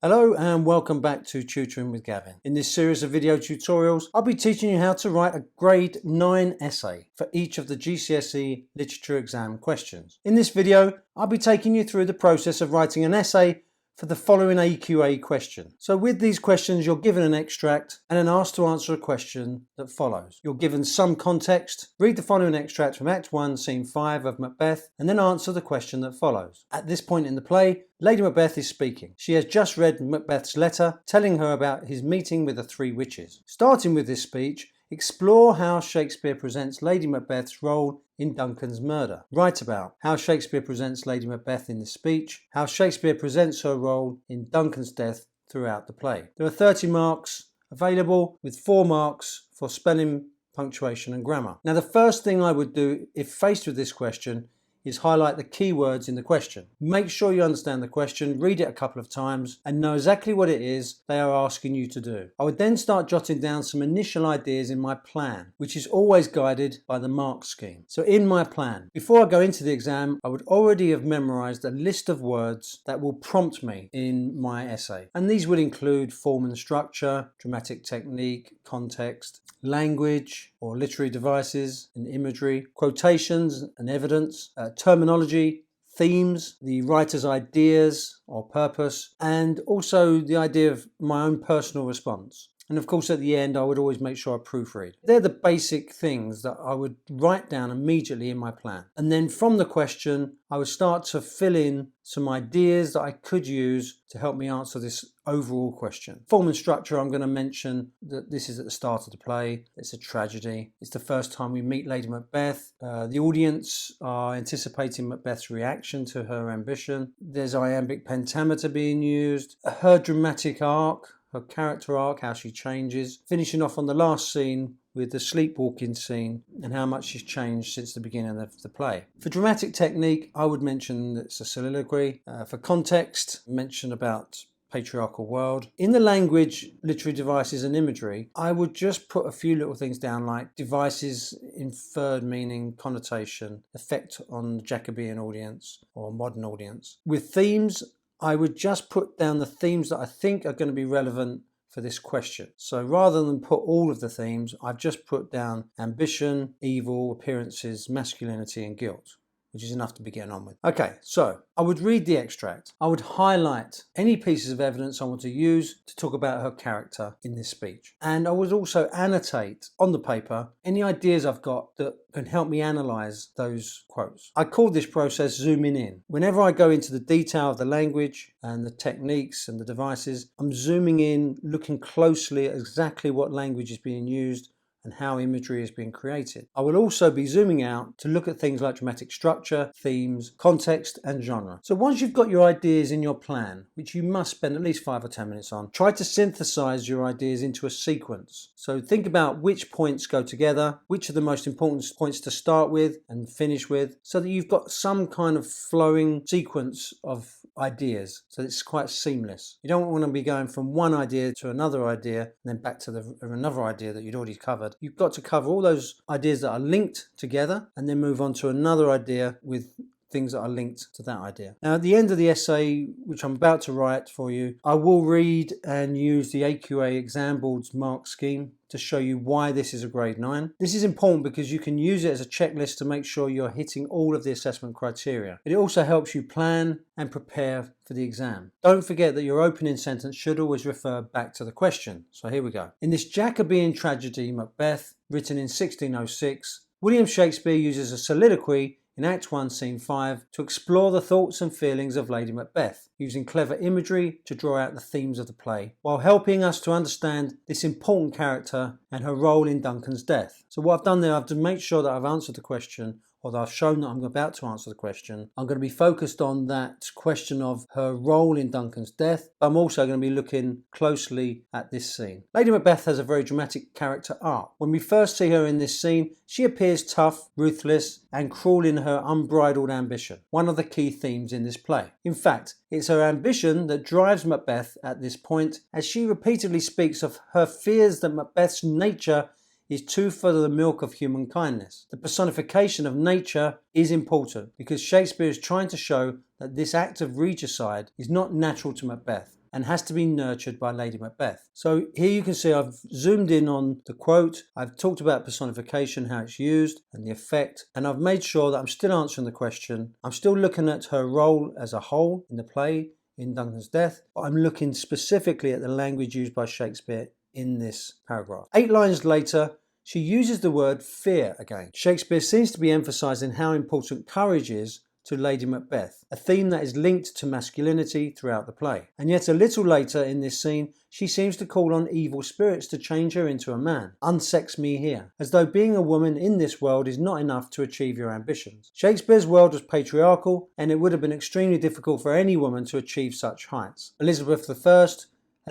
Hello and welcome back to Tutoring with Gavin. In this series of video tutorials, I'll be teaching you how to write a grade 9 essay for each of the GCSE literature exam questions. In this video, I'll be taking you through the process of writing an essay for the following AQA question. So with these questions, you're given an extract and then asked to answer a question that follows. You're given some context, read the following extract from Act 1, Scene 5 of Macbeth, and then answer the question that follows. At this point in the play, Lady Macbeth is speaking. She has just read Macbeth's letter telling her about his meeting with the three witches. Starting with this speech, explore how Shakespeare presents Lady Macbeth's role in Duncan's murder. Write about how Shakespeare presents Lady Macbeth in the speech, how Shakespeare presents her role in Duncan's death throughout the play. There are 30 marks available with 4 marks for spelling, punctuation and grammar. Now the first thing I would do if faced with this question is highlight the key words in the question. Make sure you understand the question, read it a couple of times and know exactly what it is they are asking you to do. I would then start jotting down some initial ideas in my plan, which is always guided by the mark scheme. So in my plan, before I go into the exam, I would already have memorized a list of words that will prompt me in my essay. And these would include form and structure, dramatic technique, context, language or literary devices and imagery, quotations and evidence, terminology, themes, the writer's ideas or purpose, and also the idea of my own personal response. And of course, at the end, I would always make sure I proofread. They're the basic things that I would write down immediately in my plan. And then from the question, I would start to fill in some ideas that I could use to help me answer this overall question. Form and structure, I'm going to mention that this is at the start of the play. It's a tragedy. It's the first time we meet Lady Macbeth. The audience are anticipating Macbeth's reaction to her ambition. There's iambic pentameter being used. Her dramatic arc, her character arc, how she changes, finishing off on the last scene with the sleepwalking scene and how much she's changed since the beginning of the play. For dramatic technique, I would mention that it's a soliloquy. For context, mention about patriarchal world. In the language, literary devices and imagery, I would just put a few little things down like devices, inferred meaning, connotation, effect on the Jacobean audience or modern audience. With themes, I would just put down the themes that I think are going to be relevant for this question. So rather than put all of the themes, I've just put down ambition, evil, appearances, masculinity and guilt, which is enough to be getting on with. Okay, so I would read the extract. I would highlight any pieces of evidence I want to use to talk about her character in this speech. And I would also annotate on the paper any ideas I've got that can help me analyze those quotes. I call this process zooming in. Whenever I go into the detail of the language and the techniques and the devices, I'm zooming in, looking closely at exactly what language is being used and how imagery is being created. I will also be zooming out to look at things like dramatic structure, themes, context and genre. So once you've got your ideas in your plan, which you must spend at least 5 or 10 minutes on, try to synthesize your ideas into a sequence. So think about which points go together, which are the most important points to start with and finish with, so that you've got some kind of flowing sequence of ideas, so it's quite seamless. You don't want to be going from one idea to another idea and then back to another idea that you'd already covered. You've got to cover all those ideas that are linked together and then move on to another idea with things that are linked to that idea. Now at the end of the essay, which I'm about to write for you, I will read and use the AQA exam board's mark scheme to show you why this is a grade 9. This is important because you can use it as a checklist to make sure you're hitting all of the assessment criteria. It also helps you plan and prepare for the exam. Don't forget that your opening sentence should always refer back to the question. So here we go. In this Jacobean tragedy, Macbeth, written in 1606, William Shakespeare uses a soliloquy in Act 1, Scene 5 to explore the thoughts and feelings of Lady Macbeth, using clever imagery to draw out the themes of the play, while helping us to understand this important character and her role in Duncan's death. So what I've done there, I've to make sure that I've answered the question, or that I've shown that I'm about to answer the question. I'm going to be focused on that question of her role in Duncan's death. I'm also going to be looking closely at this scene. Lady Macbeth has a very dramatic character arc. When we first see her in this scene, she appears tough, ruthless, and cruel in her unbridled ambition, one of the key themes in this play. In fact, it's her ambition that drives Macbeth at this point, as she repeatedly speaks of her fears that Macbeth's nature is too full of the milk of human kindness. The personification of nature is important because Shakespeare is trying to show that this act of regicide is not natural to Macbeth, and has to be nurtured by Lady Macbeth. So here you can see I've zoomed in on the quote, I've talked about personification, how it's used and the effect, and I've made sure that I'm still answering the question. I'm still looking at her role as a whole in the play, in Duncan's death, but I'm looking specifically at the language used by Shakespeare in this paragraph. 8 lines later, she uses the word fear again. Shakespeare seems to be emphasizing how important courage is to Lady Macbeth, a theme that is linked to masculinity throughout the play. And yet a little later in this scene, she seems to call on evil spirits to change her into a man. Unsex me here, as though being a woman in this world is not enough to achieve your ambitions. Shakespeare's world was patriarchal, and it would have been extremely difficult for any woman to achieve such heights. Elizabeth I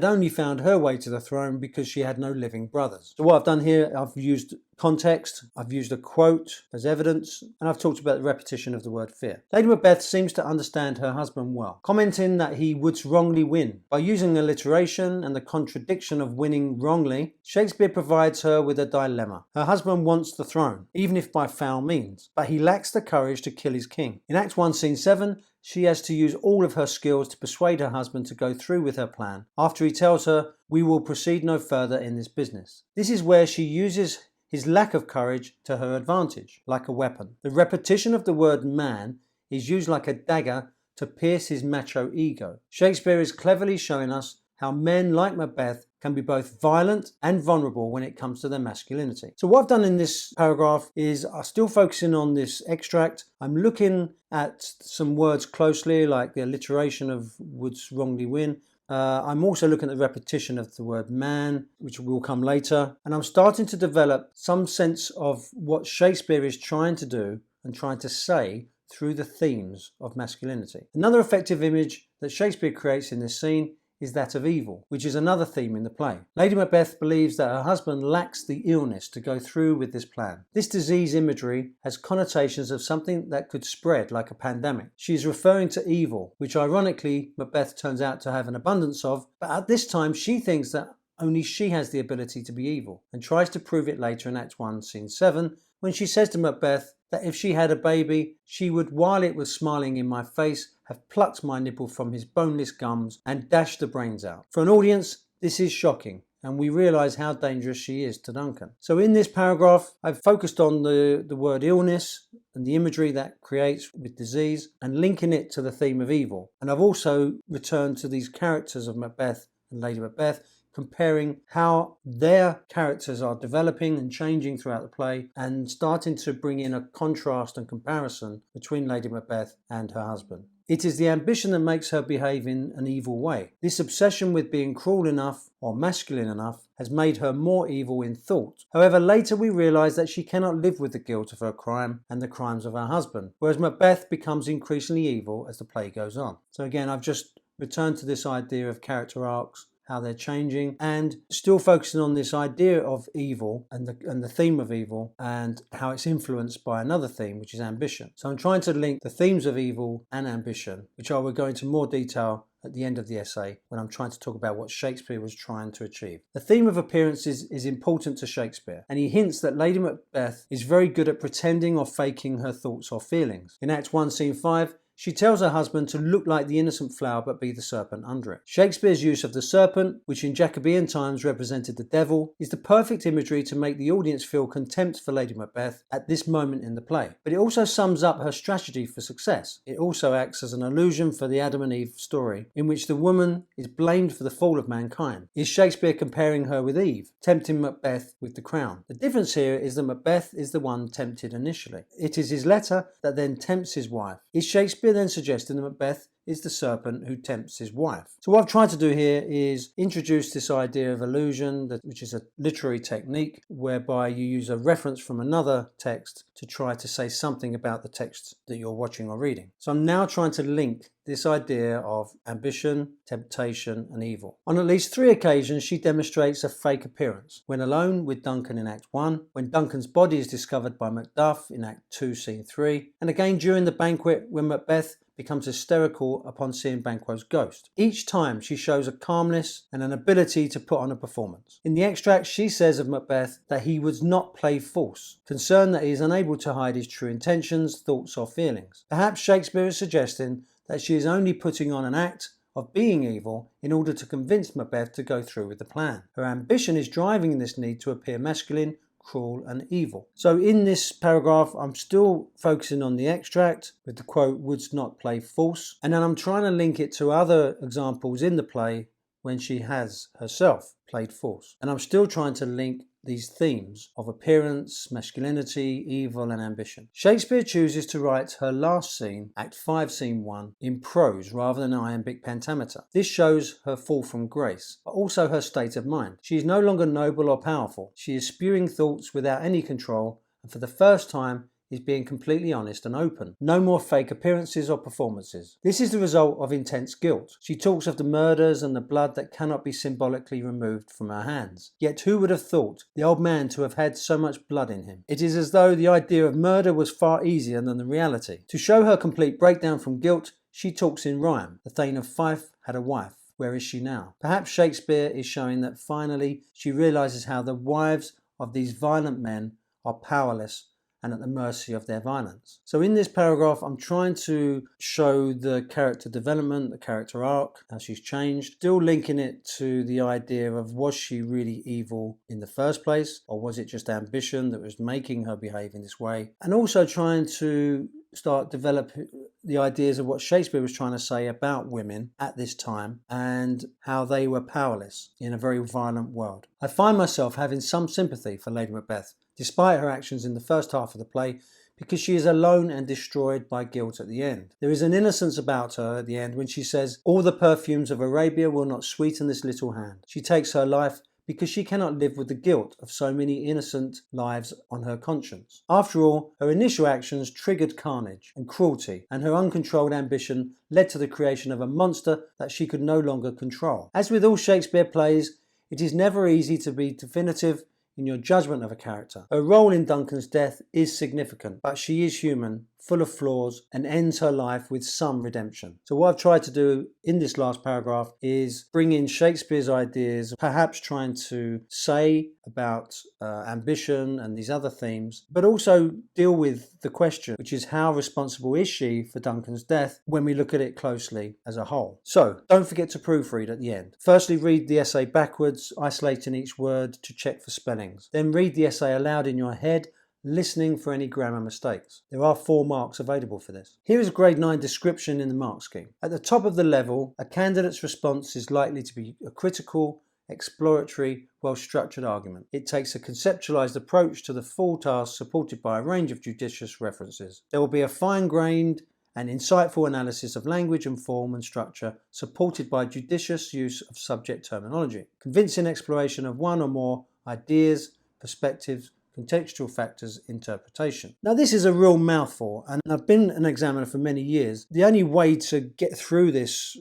had only found her way to the throne because she had no living brothers. So what I've done here, I've used context, I've used a quote as evidence, and I've talked about the repetition of the word fear. Lady Macbeth seems to understand her husband well, commenting that he would wrongly win. By using alliteration and the contradiction of winning wrongly, Shakespeare provides her with a dilemma. Her husband wants the throne, even if by foul means, but he lacks the courage to kill his king. In Act 1, Scene 7, she has to use all of her skills to persuade her husband to go through with her plan, after he tells her, "We will proceed no further in this business." This is where she uses his lack of courage to her advantage, like a weapon. The repetition of the word man is used like a dagger to pierce his macho ego. Shakespeare is cleverly showing us how men like Macbeth can be both violent and vulnerable when it comes to their masculinity. So what I've done in this paragraph is I'm still focusing on this extract. I'm looking at some words closely, like the alliteration of would wrongly win. I'm also looking at the repetition of the word man, which will come later. And I'm starting to develop some sense of what Shakespeare is trying to do and trying to say through the themes of masculinity. Another effective image that Shakespeare creates in this scene is that of evil, which is another theme in the play. Lady Macbeth believes that her husband lacks the illness to go through with this plan. This disease imagery has connotations of something that could spread like a pandemic. She is referring to evil, which ironically Macbeth turns out to have an abundance of, but at this time she thinks that only she has the ability to be evil, and tries to prove it later in Act 1, Scene 7, when she says to Macbeth that if she had a baby, she would, while it was smiling in my face, have plucked my nipple from his boneless gums and dashed the brains out. For an audience, this is shocking, and we realise how dangerous she is to Duncan. So in this paragraph, I've focused on the word illness and the imagery that creates with disease, and linking it to the theme of evil. And I've also returned to these characters of Macbeth and Lady Macbeth, comparing how their characters are developing and changing throughout the play, and starting to bring in a contrast and comparison between Lady Macbeth and her husband. It is the ambition that makes her behave in an evil way. This obsession with being cruel enough or masculine enough has made her more evil in thought. However, later we realise that she cannot live with the guilt of her crime and the crimes of her husband, whereas Macbeth becomes increasingly evil as the play goes on. So again, I've just returned to this idea of character arcs, how they're changing, and still focusing on this idea of evil and the theme of evil, and how it's influenced by another theme, which is ambition. So I'm trying to link the themes of evil and ambition, which I will go into more detail at the end of the essay when I'm trying to talk about what Shakespeare was trying to achieve. The theme of appearances is important to Shakespeare, and he hints that Lady Macbeth is very good at pretending or faking her thoughts or feelings. In Act 1, Scene 5, she tells her husband to look like the innocent flower but be the serpent under it. Shakespeare's use of the serpent, which in Jacobean times represented the devil, is the perfect imagery to make the audience feel contempt for Lady Macbeth at this moment in the play. But it also sums up her strategy for success. It also acts as an allusion for the Adam and Eve story, in which the woman is blamed for the fall of mankind. Is Shakespeare comparing her with Eve, tempting Macbeth with the crown? The difference here is that Macbeth is the one tempted initially. It is his letter that then tempts his wife. Is Shakespeare then suggesting that Macbeth is the serpent who tempts his wife? So what I've tried to do here is introduce this idea of allusion, which is a literary technique whereby you use a reference from another text to try to say something about the text that you're watching or reading. So I'm now trying to link this idea of ambition, temptation, and evil. On at least 3 occasions, she demonstrates a fake appearance. When alone with Duncan in Act 1, when Duncan's body is discovered by Macduff in Act 2, Scene 3, and again during the banquet when Macbeth becomes hysterical upon seeing Banquo's ghost. Each time she shows a calmness and an ability to put on a performance. In the extract, she says of Macbeth that he would not play false, concerned that he is unable to hide his true intentions, thoughts or feelings. Perhaps Shakespeare is suggesting that she is only putting on an act of being evil in order to convince Macbeth to go through with the plan. Her ambition is driving this need to appear masculine, cruel and evil. So in this paragraph I'm still focusing on the extract with the quote, "wouldst not play false," and then I'm trying to link it to other examples in the play when she has herself played false. And I'm still trying to link these themes of appearance, masculinity, evil and ambition. Shakespeare chooses to write her last scene, Act 5, Scene 1, in prose rather than iambic pentameter. This shows her fall from grace, but also her state of mind. She is no longer noble or powerful. She is spewing thoughts without any control, and for the first time is being completely honest and open. No more fake appearances or performances. This is the result of intense guilt. She talks of the murders and the blood that cannot be symbolically removed from her hands. Yet who would have thought the old man to have had so much blood in him? It is as though the idea of murder was far easier than the reality. To show her complete breakdown from guilt, she talks in rhyme. The Thane of Fife had a wife. Where is she now? Perhaps Shakespeare is showing that finally she realizes how the wives of these violent men are powerless and at the mercy of their violence. So in this paragraph, I'm trying to show the character development, the character arc, how she's changed, still linking it to the idea of was she really evil in the first place, or was it just ambition that was making her behave in this way? And also trying to start developing the ideas of what Shakespeare was trying to say about women at this time and how they were powerless in a very violent world. I find myself having some sympathy for Lady Macbeth, despite her actions in the first half of the play, because she is alone and destroyed by guilt at the end. There is an innocence about her at the end when she says, "All the perfumes of Arabia will not sweeten this little hand." She takes her life because she cannot live with the guilt of so many innocent lives on her conscience. After all, her initial actions triggered carnage and cruelty, and her uncontrolled ambition led to the creation of a monster that she could no longer control. As with all Shakespeare plays, it is never easy to be definitive in your judgment of a character. Her role in Duncan's death is significant, but she is human, full of flaws, and ends her life with some redemption. So what I've tried to do in this last paragraph is bring in Shakespeare's ideas, perhaps trying to say about ambition and these other themes, but also deal with the question, which is how responsible is she for Duncan's death when we look at it closely as a whole. So don't forget to proofread at the end. Firstly, read the essay backwards, isolating each word to check for spellings. Then read the essay aloud in your head, listening for any grammar mistakes. There are 4 marks available for this. Here is a grade 9 description in the mark scheme. At the top of the level, a candidate's response is likely to be a critical, exploratory, well-structured argument. It takes a conceptualized approach to the full task supported by a range of judicious references. There will be a fine-grained and insightful analysis of language and form and structure supported by judicious use of subject terminology, convincing exploration of one or more ideas, perspectives, contextual factors, interpretation. Now this is a real mouthful, and I've been an examiner for many years. The only way to get through this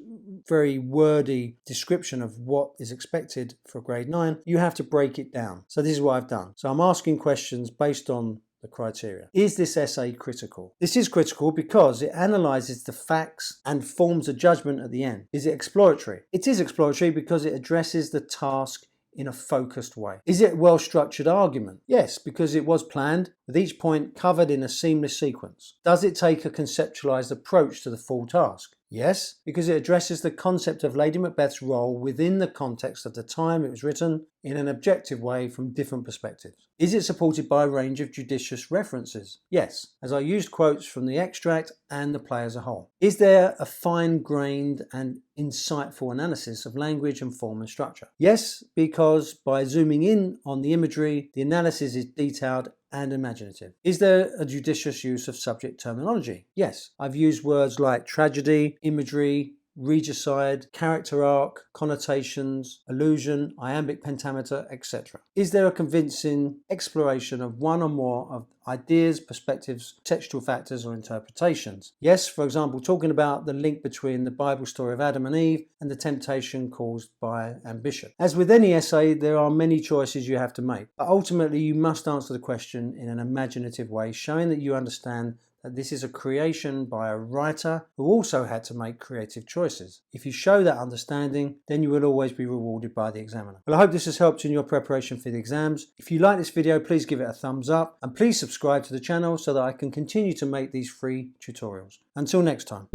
very wordy description of what is expected for grade 9, you have to break it down. So this is what I've done. So I'm asking questions based on the criteria. Is this essay critical? This is critical because it analyzes the facts and forms a judgment at the end. Is it exploratory? It is exploratory because it addresses the task in a focused way. Is it a well-structured argument? Yes, because it was planned, with each point covered in a seamless sequence. Does it take a conceptualized approach to the full task? Yes, because it addresses the concept of Lady Macbeth's role within the context of the time it was written in an objective way from different perspectives. Is it supported by a range of judicious references? Yes, as I used quotes from the extract and the play as a whole. Is there a fine-grained and insightful analysis of language and form and structure? Yes, because by zooming in on the imagery, the analysis is detailed and imaginative. Is there a judicious use of subject terminology? Yes, I've used words like tragedy, imagery, regicide, character arc, connotations, allusion, iambic pentameter, etc. Is there a convincing exploration of one or more of ideas, perspectives, textual factors or interpretations? Yes, for example, talking about the link between the Bible story of Adam and Eve and the temptation caused by ambition. As with any essay, there are many choices you have to make, but ultimately you must answer the question in an imaginative way, showing that you understand that this is a creation by a writer who also had to make creative choices. If you show that understanding, then you will always be rewarded by the examiner. Well, I hope this has helped in your preparation for the exams. If you like this video, please give it a thumbs up and please subscribe to the channel so that I can continue to make these free tutorials. Until next time.